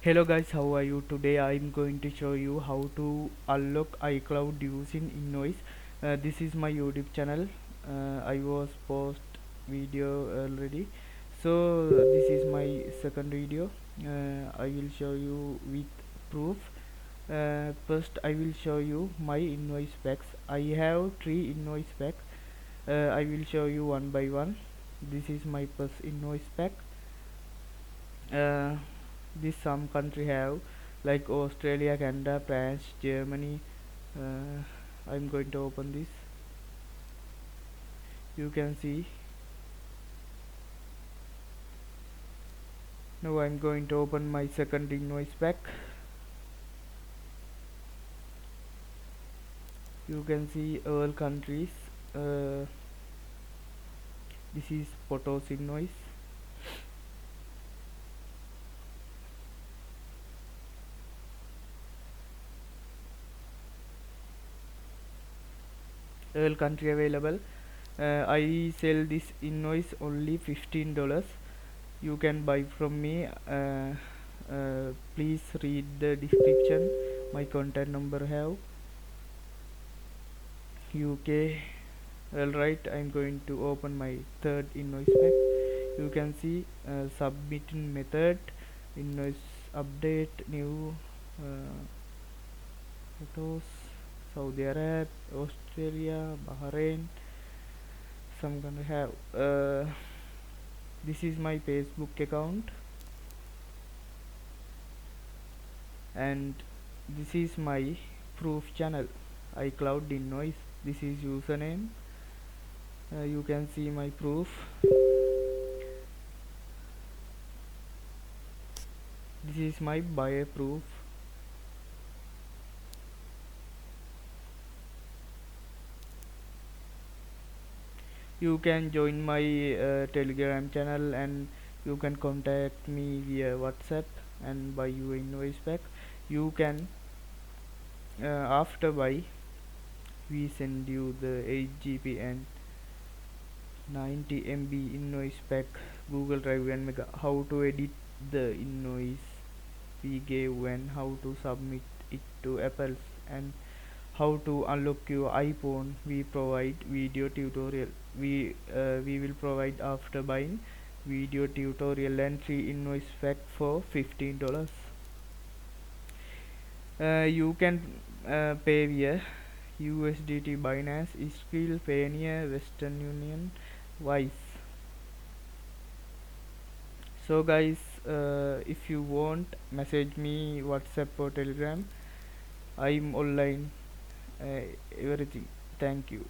Hello guys, how are you? Today I'm going to show you how to unlock iCloud using Invoice. This is my YouTube channel. I was post video already. So this is my second video. I will show you with proof. First I will show you my invoice packs. I have 3 invoice packs. I will show you one by one. This is my first invoice pack. uh, this some country have like Australia, Canada, France, Germany. uh, I'm going to open this. You can see. Now I'm going to open my second invoice pack. You can see all countries. uh, this is photos invoice. All country available. I sell this invoice only $15. You can buy from me. Please read the description. My contact number have UK. Alright, I'm going to open my third invoice pack. You can see submitting method, invoice update, new uh, photos, Saudi Arabia, Australia, Bahrain. Some gonna have. This is my Facebook account, and this is my proof channel, iCloud invoice. This is username. You can see my proof. This is my buyer proof. You can join my Telegram channel, and you can contact me via WhatsApp and buy your invoice pack. You can after buy we send you the 8 GB and 90 MB invoice pack, Google Drive and Mega. How to edit the invoice we gave, and how to submit it to Apple, and how to unlock your iPhone. We provide video tutorial. We will provide after buying video tutorial and free invoice pack for $15. You can pay via USDT, Binance, Skrill, Payoneer, Western Union, Wise. So guys, if you want, message me WhatsApp or Telegram. I'm online. Everything. Thank you.